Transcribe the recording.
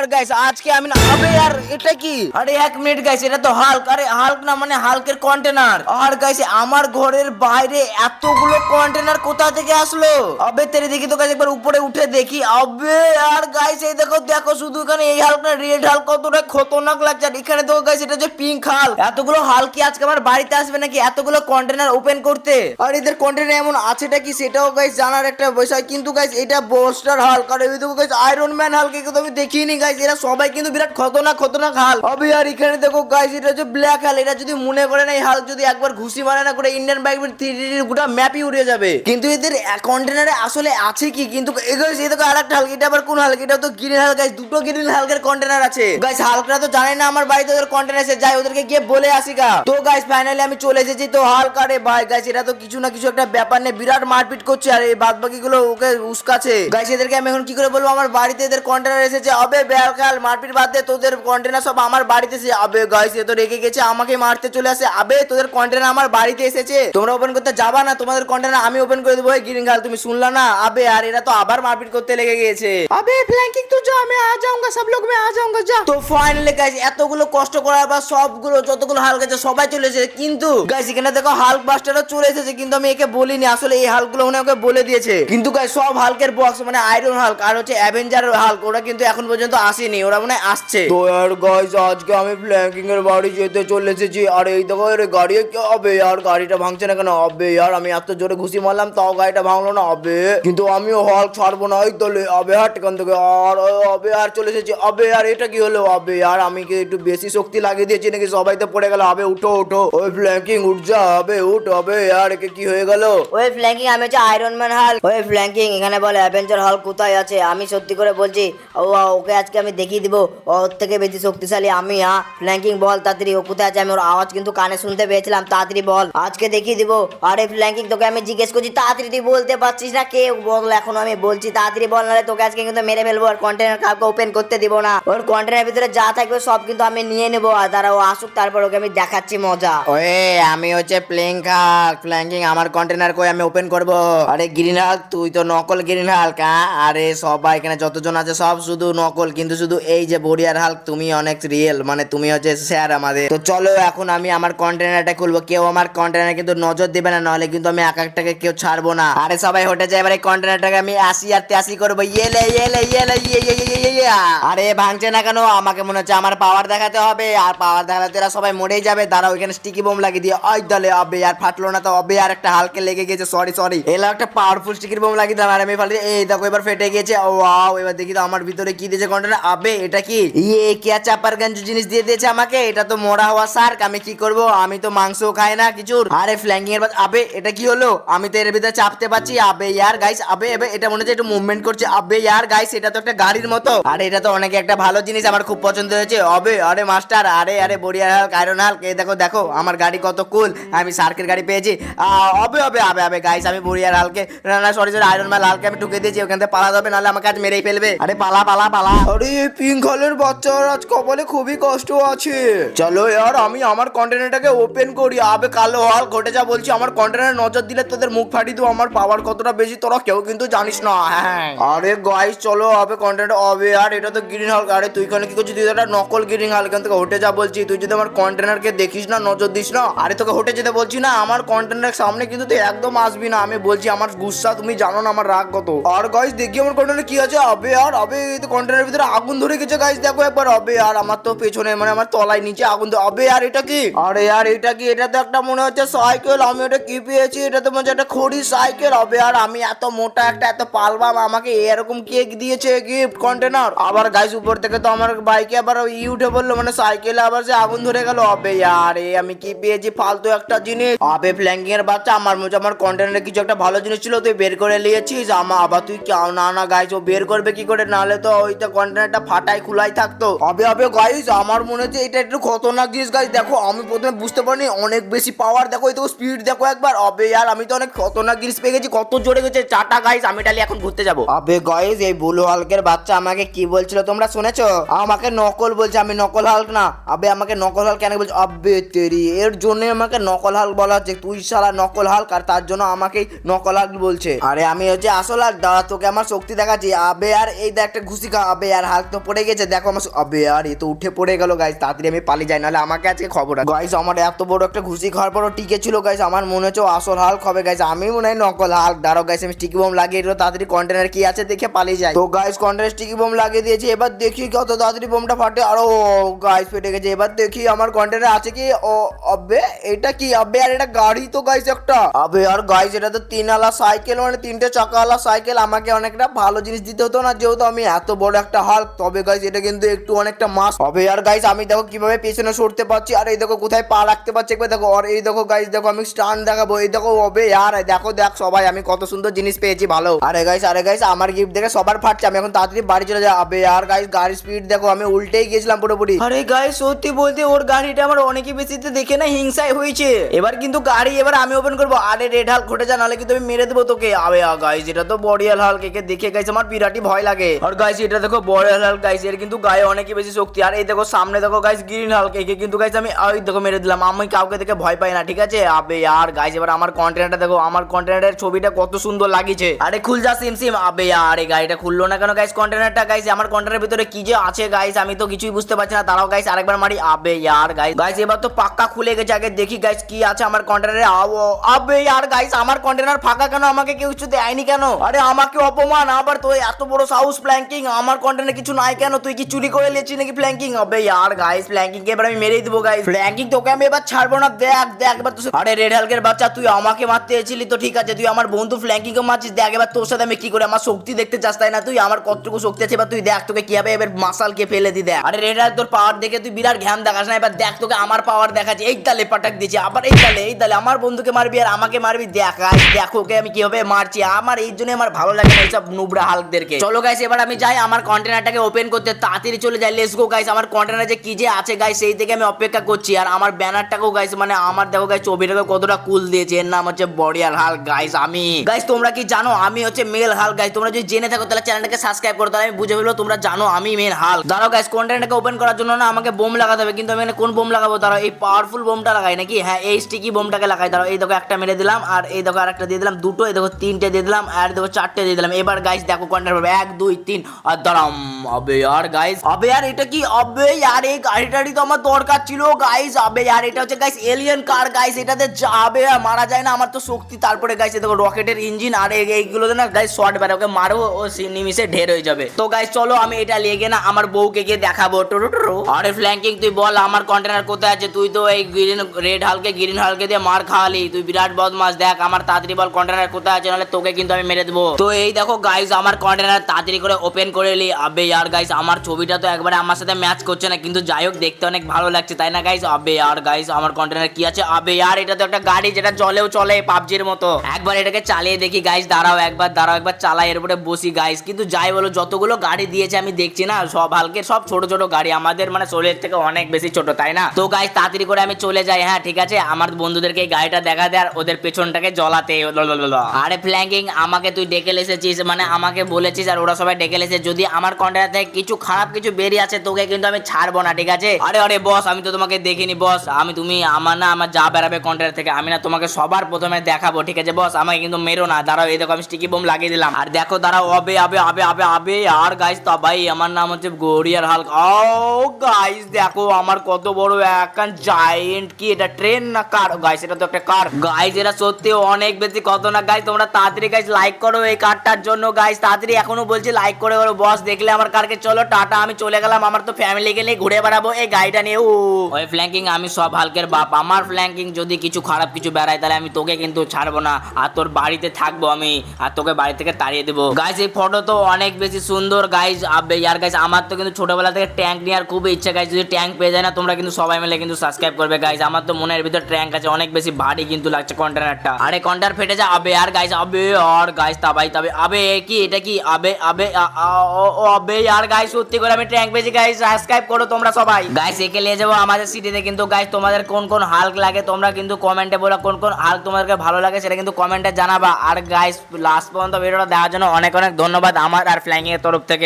यार गाइस আজকে আমি না আবে यार এটা কি আরে এক মিনিট গাইস এটা তো হাল্ক আরে হাল্ক না মানে হাল্কের কন্টেনার আর গাইস আমার ঘরের বাইরে এতগুলো কন্টেনার কোথা থেকে আসলো আবে তেরে দেখি তো গাইস একবার উপরে উঠে দেখি আবে यार গাইস এই দেখো দেখো শুধু এখানে এই হাল্ক না রেড হাল্ক কতটা খতরনাক লাগছে আর এখানে তো গাইস এটা যে পিঙ্ক হাল্ক এতগুলো হাল্ক কি আজকে আমার বাড়িতে আসবে নাকি এতগুলো কন্টেনার ওপেন করতে আর এদের কন্টেনার এমন আছেটা কি সেটাও গাইস জানার একটা বিষয় কিন্তু গাইস এটা বোস্টার হাল্ক আর এই দেখো গাইস আয়রন ম্যান হাল্ক কিন্তু আমি দেখিনি গাইস এরা সবাই কিন্তু বিরাট খতরনাক হাল্ক আবে यार এখানে দেখো গাইস এটা যে ব্ল্যাক হাল্ক এটা যদি মনে করে না এই হাল্ক যদি একবার ঘুষি মারে না করে ইন্ডিয়ান বাইক 3D গোটা ম্যাপই উড়ে যাবে কিন্তু এদের কন্টেনারে আসলে আছে কি কিন্তু গাইস এই দেখো আরেকটা হাল্ক এটা আবার কোন হাল্ক এটা তো গ্রিন হাল্ক গাইস দুটো গ্রিন হাল্কের কন্টেনার আছে গাইস হাল্করা তো জানে না আমার বাড়িতে ওদের কন্টেনার আছে যাই ওদেরকে গিয়ে বলে আসি গা তো গাইস ফাইনালি আমি চলে এসেছি তো হাল্ক আরে ভাই গাইস এটা তো কিছু না কিছু একটা ব্যাপার নিয়ে বিরাট মারপিট করছে আর এই বাদবাকিগুলো ওকে উস্কাছে গাইস এদেরকে আমি এখন কি করে বলবো আমার বাড়িতে এদের কন্টেনার এসেছে আবে বেলকাল মারপিট বাদ দে তোদের কন্টেনার সব আমার বাড়িতে এসেছে আবে গাইস এ তো রেগে গেছে আমাকে মারতে চলে আসে আবে তোদের কন্টেনার আমার বাড়িতে এসেছে তোমরা ওপেন করতে যাবা না তোমাদের কন্টেনার আমি ওপেন করে দেবো গ্রিন গাল তুমি শুনলা না আবে আর এরা তো আবার মারপিট করতে লেগে গেছে আবে ফ্ল্যাঙ্কিং তো যা আমি আ যাऊंगा সব লোক मैं आ जाऊंगा যা তো ফাইনালি গাইস এতগুলো কষ্ট করার পর সবগুলো যতগুলো হাল্ক আছে সবাই চলে এসেছে কিন্তু গাইস এখানে দেখো হাল্ক বাস্টারও চলে এসেছে কিন্তু আমি একে বলিনি আসলে এই হাল্কগুলো উনি ওকে বলে দিয়েছে কিন্তু গাইস সব হাল্কের বক্স মানে আয়রন হাল্ক আর হচ্ছে অ্যাভেঞ্জার হাল্ক ওরা কিন্তু এখন পর্যন্ত আসেনি ওরা মনে হয় আসছে তো यार গাইস আজকে আমি ফ্ল্যাঙ্কিং এর বাড়ি যেতে চলে এসেছি আর এই দেখো এর গাড়ি কি হবে यार গাড়িটা ভাঙছে না কেন হবে यार আমি এত জোরে ঘুষি মারলাম তাও গাড়িটা ভাঙলো না হবে কিন্তু আমিও হাল্ক ছাড়বো না এই দলে হবে হাট কান থেকে আর হবে আর চলে এসেছি হবে यार এটা কি হলো হবে यार আমি কি একটু বেশি শক্তি লাগিয়ে দিয়েছি নাকি সবাই তো পড়ে গেল হবে উঠো উঠো ওই ফ্ল্যাঙ্কিং উঠ যা হবে উঠ হবে यार একে কি হয়ে গেল ওই ফ্ল্যাঙ্কিং আমি হচ্ছে আয়রন ম্যান হাল্ক ওই ফ্ল্যাঙ্কিং এখানে বলে অ্যাভেঞ্জার হাল্ক কোথায় আছে আমি সত্যি করে বলছি ওকে আজকে আমি দেখিয়ে দিব ওর থেকে বেশি শক্তিশালী আমি হ্যাঁ ফ্ল্যাঙ্কিং বল তাড়াতাড়ি ও কোথায় আছে আমি ওর আওয়াজ কিন্তু কানে শুনতে পেয়েছিলাম তাড়াতাড়ি বল আজকে দেখিয়ে দিব আরে ফ্ল্যাঙ্কিং তোকে আমি জিজ্ঞেস করছি তাড়াতাড়ি তুই বলতে পারছিস না কে বল এখন আমি বলছি তাড়াতাড়ি বল নাহলে তোকে আজকে কিন্তু মেরে ফেলবো আর কন্টেনার কাউকে ওপেন করতে দিব না ওর কন্টেনার ভিতরে যা থাকবে সব কিন্তু আমি নিয়ে নেবো আর তারা ও আসুক তারপর ওকে আমি দেখাচ্ছি মজা ওয়ে আমি হচ্ছে ফ্ল্যাঙ্কিং আমার কন্টেনার কই আমি ওপেন করব আরে গ্রিন হাল্ক তুই তো নকল গ্রিন হাল্ক আরে সবাই এখানে যতজন আছে সব শুধু নকল কিন্তু শুধু এই যে বড়িয়ার হাল্ক তুমি অনেক রিয়েল মানে তুমি হচ্ছে স্যার আমাদের তো চলো এখন আমি আমার কন্টেনারটা খুলবো কেউ আমার কন্টেনার কিন্তু নজর দিবে না নাহলে কিন্তু আমি এক একটাকে কেউ ছাড়বো না আরে সবাই হটে যায় এবার এই কন্টেনারটাকে আমি 80 আর 83 করবো ইয়ে আরে ভাঙছে না কেন আমাকে মনে হচ্ছে আমার পাওয়ার দেখাতে হবে আর পাওয়ার দেখাতে এরা সবাই মরেই যাবে দাঁড়াও ওইখানে স্টিকি বোম লাগিয়ে দিয়ে ওই দলে আবে আর ফাটলো না তো আবে আর একটা হালকে লেগে গেছে সরি এলা একটা পাওয়ারফুল স্টিকির বোম লাগিয়ে দিলাম আর আমি ফালি এই দেখো এবার ফেটে গেছে ওয়াও এবার দেখি তো আমার ভিতরে কি দিয়েছে কন্টেনার আবে এটা কি ইয়ে কিয়া চাপারগঞ্জ জিনিস দিয়ে দিয়েছে আমাকে এটা তো মরা হওয়া শার্ক আমি কি করব আমি তো মাংসও খাই না কিছুর আরে ফ্ল্যাঙ্কিং এর আবে এটা কি হলো আমি তো এর ভিতরে চাপতে পারছি আবে यार গাইস আবে এটা মনে হচ্ছে একটু মুভমেন্ট করছে আবে यार গাইস এটা তো একটা গাড়ির মতো আরে এটা তো অনেক একটা ভালো জিনিস আমার খুব পছন্দ হয়েছে আবে আরে মাস্টার আরে বড়িয়া হাল্ক আয়রন হাল্ক এই দেখো আমার গাড়ি কত কুল আমি শার্কের গাড়ি পেয়েছি আবে গাইস আমি বড়িয়ার হাল্কে না সরি আয়রন ম্যান হাল্কে আমি ঢুকে দিয়েছি ওখান থেকে পালাতে হবে নাহলে আমাকে আজ মেরেই ফেলবে আরে পালা আরে পিঙ্ক হালের বাচ্চার আজ কপালে খুবই কষ্ট আছে চলো यार আমি আমার কন্টেনারটাকে ওপেন করি আবে কালো হাল্ক ঘটে যা বলছি আমার কন্টেনারে নজর দিলে তোদের মুখ ফাটিয়ে দেবো আমার পাওয়ার কতটা বেশি তোরা কেউ কিন্তু জানিস না হ্যাঁ আরে গাইস চলো আবে কন্টেনার আবে আর এটা তো গ্রিন হাল্ক আরে তুই কেন কি করছিস তুই একটা নকল গ্রিন হাল্ক এখান থেকে হটে যা বলছি তুই যদি আমার কন্টেনারকে দেখিস না নজর দিস না আরে তোকে হটে যেতে বলছি না আমার কন্টেনারের সামনে কিন্তু তুই একদম আসবি না আমি বলছি আমার গুসা তুমি জানো না আমার রাগ কত আর গাইস দেখি আমার কন্টেনারে কি আছে আবে এই তো কন্টেনারের ভিতরে আগুন ধরে গেছে গাইস দেখো একবার আবে আর আমার তো পেছনে মানে আমার তলায় নিচে আগুন ধরে আবে আর এটা কি আরে এটা কি এটা তো একটা মনে হচ্ছে সাইকেল আমি ওটা কি পেয়েছি এটা তো মনে হচ্ছে একটা খড়ি সাইকেল আবে আর আমি এত মোটা একটা এত পালবাম আমাকে এরকম কেক দিয়েছে গিফট কন্টেনার আবার গাইস উপর থেকে তো আমার বাইকে আবার উঠে বললো মানে সাইকেলে আবার যে আগুন ধরে গেল আবে আমি কি পেয়েছি ফালতু একটা জিনিস আবে ফ্ল্যাঙ্কিং এর বাচ্চা আমার মনে আমার কন্টেনারে কিছু একটা ভালো জিনিস ছিল তুই বের করে নিয়েছিস আবার তুই না গাইস ও বের করবে কি করে নাহলে তো ওইটা কন্টেনারটা ফাটাই খোলাই থাকতো আবে গাইস আমার মনে হচ্ছে এটা একটু খতরনাক জিনিস গাইস দেখো আমি প্রথমে বুঝতে পারিনি অনেক বেশি পাওয়ার দেখো এই তো স্পিড দেখো একবার আবে আমি তো অনেক খতরনাক জিনিস পেয়ে গেছি কত জোরে গেছে চাটা গাইস আমি টালি এখন ঘুরতে যাবো আবে গাইস এই ব্লু হাল্কের বাচ্চা আমাকে কি বলছিল তোমরা শুনেছো? আমাকে নকল বলছে, আমি নকল হাল্ক না। আবে আমাকে নকল হাল্ক কেন বলছো? আবে তেরি, এর জন্য আমাকে নকল হাল্ক বলা হচ্ছে। তুই শালা নকল হাল্ক আর তার জন্য আমাকেই নকল হাল্ক বলছে। আরে আমি হচ্ছে আসল হাল্ক, দাঁড়া তোকে আমার শক্তি দেখাচ্ছি। আবে আর এই দেখ একটা ঘুষি খা। আবে আর হাল্ক তো পড়ে গেছে, দেখো আমার আবে আর এ তো উঠে পড়ে গেল গাইস। তাড়াতাড়ি আমি পালিয়ে যাই, নাহলে আমাকে আজকে খবর আছে গাইস। আমার এত বড় একটা ঘুষি খাওয়ার পরও টিকে ছিল গাইস। আমার মনে হচ্ছে ও আসল হাল্ক হবে গাইস, আমি মনে হয় নকল হাল্ক। দাঁড়াও গাইস, আমি স্টিকি বোম লাগিয়ে দিল, তাড়াতাড়ি কন্টেনার কি আছে দেখে পালিয়ে যাই। তো গাইস কন্টেনার স্টিকি বোম লাগিয়ে দিয়েছি, এবার দেখি কত তাড়াতাড়ি বোমটা ফাটে। আর ও গাইস ফেটে গেছে। এবার দেখি আমার কন্টেনার আছে কি। ও আবে এটা কি? আবে আর এটা গাড়ি তো গাইস একটা। আবে আর গাইস এটা তো 3 আলা সাইকেল, মানে 3টে চাকাওয়ালা সাইকেল। আমাকে অনেকটা ভালো জিনিস দিতে হতো না, যেহেতু আমি এত বড় একটা হাল্ক। তবে গাইস এটা কিন্তু একটু অনেকটা মাস হবে। আর গাইস আমি দেখো কিভাবে পেছনে সরতে পারছি, আর এই দেখো কোথায় পা রাখতে পারছি একবার দেখো। আর এই দেখো গাইস, দেখো আমি স্টান দেখাবো, এই দেখো। হবে আর দেখো দেখ সবাই আমি কত সুন্দর জিনিস পেয়েছি ভালো। আরে গাইস আমার গিফট দেখে সবার ফাটছে। আমি এখন তাড়াতাড়ি বাড়ি চলে যাই। আবে আর গাইস গাড়ির স্পিড দেখো, আমি উল্টেই গেছিলাম পুরোপুরি। আরে গাইস সত্যি বলতে ওর গাড়িটা আমার অনেকই বেশিতে দেখে না হিংসায় হয়েছে। এবার কিন্তু গাড়ি এবার আমি ওপেন করবো। আরে রেড হাল্ক ঘটে যা, নাহলে কিন্তু আমি মেরে দেবো তোকে। আবে গাইস এটা তো বড়িয়াল হাল্ক, একে দেখে গাইস আমার বিরাটই ভয় লাগে। আর গাইস এটা দেখো বড়িয়াল হাল্ক গাইস, এর কিন্তু গায়ে অনেকই বেশি শক্তি। আর এই দেখো সামনে দেখো গাইস গ্রিন হাল্ক, একে কিন্তু গাইস আমি ওই দেখো মেরে দিলাম। আমি কাউকে দেখে ভয় পাই না, ঠিক আছে। আবে আর গাইস এবার আমার কন্টেনারটা দেখো, আমার কন্টেনারের ছবিটা কত সুন্দর লাগিয়েছে। আরে খুল যা সিম। আবে আর এই গাড়িটা খুললো না কেন গাইস? কন্টেনারটা গাইস আমার কন্টেনারের ভিতরে কি যে আছে গাইস, আমি তো কিছুই বুঝতে পারছি না। তারাও গাইস আরেকবার মারি। আবে আর গাইস এবার তো পাক্কা খুলে গেছে। আগে দেখি গাইস কি আছে আমার কন্টেনারে। আবে আর গাইস আমার কন্টেনার ফাঁকা কেন? আমাকে কেউ কিছু দেয়নি কেন? আরে আমাকে অপমান আবার তো, এত বড় সাউস ফ্ল্যাঙ্কিং, আমার কন্টেনারে কিছু নাই কেন? তুই কি চুরি করে নিয়েছিস নাকি ফ্ল্যাঙ্কিং? আবে আর গাইস ফ্ল্যাঙ্কিং কে এবার আমি মেরেই দেবো গাইস। ফ্ল্যাঙ্কিং তোকে আমি এবার ছাড়বো না, দেখ এবার তুই। আরে রেড হাল্কের বাচ্চা, তুই আমাকে মারতে এসেছিলি তো ঠিক আছে, তুই আমার বন্ধু ফ্ল্যাঙ্কিং কে মারছিস। দেখ এবার তোর সাথে আমি কি করে, আমার শক্তি দেখতে চাস তাই না? তুই আমার কতটুকু শক্তি আছে এবার তুই দেখ, তোকে কিভাবে এবার মাসালকে ফেলে দি দেখ। আরে রেড হাল্ক তোর পাওয়ার দেখে তুই বিরাট ঘ্যাম দেখাস না, এবার দেখ তোকে আমার পাওয়ার দেখাচ্ছি। এই তালে পাটাক দিয়েছি, আবার এই তালে আমার বন্ধুকে মারবি আর আমাকে মারবি। দেখ গাইস দেখো ওকে আমি কিভাবে মারছি। আমার এই জন্য আমার ভালো লাগে না এইসব নুবরা হাল্কদেরকে। চলো গাইস এবার আমি যাই আমার কন্টেনারটাকে ওপেন করতে, তাড়াতাড়ি চলে যাই। লেটস গো গাইস, আমার কন্টেনারে যে কি যে আছে গাইস সেই থেকে আমি অপেক্ষা করছি। আর আমার ব্যানারটাকেও গাইস, মানে আমার দেখো গাইস ছবিটাকে কতটা কুল দিয়েছে। এর নাম হচ্ছে বড়িয়াল হাল্ক গাইস। আমি গাইস তোমরা কি জানো আমি হচ্ছে মেল হাল্ক গাইস? তোমরা যদি জেনে থাকো তাহলে চ্যানেলটাকে সাবস্ক্রাইব করো, তাহলে আমি বুঝে ফেলবো তোমরা জানো আমি মেল হাল্ক। দাঁড়াও গাইস কন্টেনারটাকে ওপেন করার জন্য না আমাকে বোম লাগাতে হবে, কিন্তু আমি এখানে কোন বোম লাগাবো? দাঁড়াও এই পাওয়ারফুল বোমটা লাগাই নাকি? হ্যাঁ এই স্টিকি বোমটাকে লাগাই। দাঁড়াও এই দেখো একটা মেরে দিলাম, আর এই দেখো আরেকটা দিয়ে দিলাম, দুটো। এই দেখো 3টে দিয়ে দিলাম, আর দেখো 4টে দিয়ে দিলাম। এবার গাইস দেখো কন্টেনার পাবে 1 2 3। আর দাঁড়াম। আবে यार গাইস, আবে यार এটা কি? আবে यार এই গাড়িটারই তো আমার দরকার ছিল গাইস। আবে यार এটা হচ্ছে গাইস এলিয়েন কার গাইস, এটাতে যাবে মারা যায় না, আমার তো শক্তি। তারপরে গাইস দেখো রকেটের ইঞ্জিন, আর এইগুলোতে না গাইস শর্ট বের, ওকে মারো ও নিমিশে ঢের হয়ে যাবে। তো গাইস চলো আমি এটা নিয়ে গিয়ে না আমার বউকে গিয়ে দেখাবো। আরে ফ্ল্যাঙ্কিং তুই বল আমার কন্টেনার কোথায় আছে? তুই তো এই গ্রিন হালকে দিয়ে মার খাওয়ালি, তুই বিরাট বদমাস। দেখ আমার তাড়াতাড়ি বল কন্টেনার কোথায় আছে, নাহলে তোকে কিন্তু আমি মেরে দেবো। তো এই দেখো গাইস আমার কন্টেনার তাড়াতাড়ি করে ওপেন করে নি। আবে यार গাইস আমার ছবিটা তো একবারে আমার সাথে ম্যাচ করছে না, কিন্তু যাই হোক দেখতে অনেক ভালো লাগছে তাই না গাইস? আবে यार গাইস আমার কন্টেনার কি আছে? আবে यार এটা তো একটা গাড়ি যেটা জলেও চলে পাবজির মতো। একবার এটাকে চালিয়ে দেখি গাইস। দাঁড়াও একবার চালাই, এর উপরে বসি গাইস। কিন্তু যাই বলো যতগুলো গাড়ি দিয়েছে আমি দেখছি না সব হালকের, সব ছোট ছোট গাড়ি, আমাদের মানে শরীরের থেকে অনেক বেশি ছোট তাই না? তো গাইস তাড়াতাড়ি করে আমি চলে যাই। হ্যাঁ ঠিক আছে, আমার বন্ধুদেরকে এই গাড়িটা দেখা দে আর ওদের পেছনটাকে জ্বলাতে। আরে ফ্ল্যাঙ্কিং আমাকে তুই ডেকে এসেছিস, মানে আমাকে বলেছিস আর ওরা সবাই ডেকে এসেছে। যদি আমার কন্টেনার থেকে কিছু খারাপ কিছু বেরিয়ে আছে তোকে কিন্তু আমি ছাড়বো না, ঠিক আছে? আরে বস আমি তো তোমাকে দেখিনি বস। তুমি আমার যা বেরাবে কন্টেনার থেকে আমি না তোমাকে সবার প্রথমে দেখাবো, ঠিক আছে বস? আমাকে কিন্তু মেরো না। দাঁড়াও এই দেখো আমি স্টিকি বোম লাগিয়ে দিলাম। আর দেখো দাঁড়াও আবে আর গাইস তো ভাই আমার নাম হচ্ছে বড়িয়াল হাল্ক। ও গাইস দেখো আমার কত বড় একখান জায়ান্ট, কি এটা ট্রেন না কার? গাইস এটা তো একটা কার গাইস, এটা সত্যি অনেক বেশি কত না গাইস। তোমরা তাড়াতাড়ি গাইস লাইক করো এই কারটার জন্য গাইস, তাড়াতাড়ি এখনো বলছি লাইক করে করো। বস দেখলে আমার কারকে, চলো টাটা আমি চলে গেলাম, আমার তো ফ্যামিলিকে নিয়ে ঘুরে বেড়াবো এই গাড়িটা নিয়ে। ওই ফ্ল্যাঙ্কিং আমি সব হালকের বাপ, আমার ফ্ল্যাঙ্কিং যদি কিছু খারাপ কিছু বেড়ায় তাহলে আমি তোকে কিন্তু ছাড়বো না, আর তোর বাড়িতে থাকবো আমি, আর তোকে বাড়ি থেকে তাড়িয়ে দেবো। গাইস এই ফটো তো অনেক বেশি সুন্দর গাইস। আবে यार গাইস আমার তো কিন্তু ছোটবেলা থেকে ট্যাঙ্ক নেওয়ার খুব ইচ্ছা গাইস। যদি ট্যাঙ্ক পেয়ে যায় না তোমরা কিন্তু সবাই মিলে কিন্তু সাবস্ক্রাইব করবে গাইস। আমার তো মনের ভিতর ট্যাঙ্ক আছে, অনেক বেশি ভারী কিন্তু লাগছে কন্টেনারটা। আরে কন্টেনার ফেটে যা। আবে यार গাইস, আবে কি এটা কি? আবে यार গাইস সত্যি করে আমি ট্যাঙ্ক পেয়েছি গাইস। সাবস্ক্রাইব করো তোমরা সবাই গাইস। একে নিয়ে যাবো আমাদের সিটিতে। কিন্তু গাইস তোমাদের কোন কোন হাল্ক লাগে তোমরা কিন্তু কমেন্টে বলো, কোন কোন হাল্ক তোমাদেরকে ভালো লাগে সেটা কিন্তু কমেন্টে জানাবা। আর গাইস লাস্ট পর্যন্ত ভিডিওটা দেখার জন্য অনেক অনেক ধন্যবাদ আমার আর ফ্ল্যাঙ্কিং এর তরফ থেকে।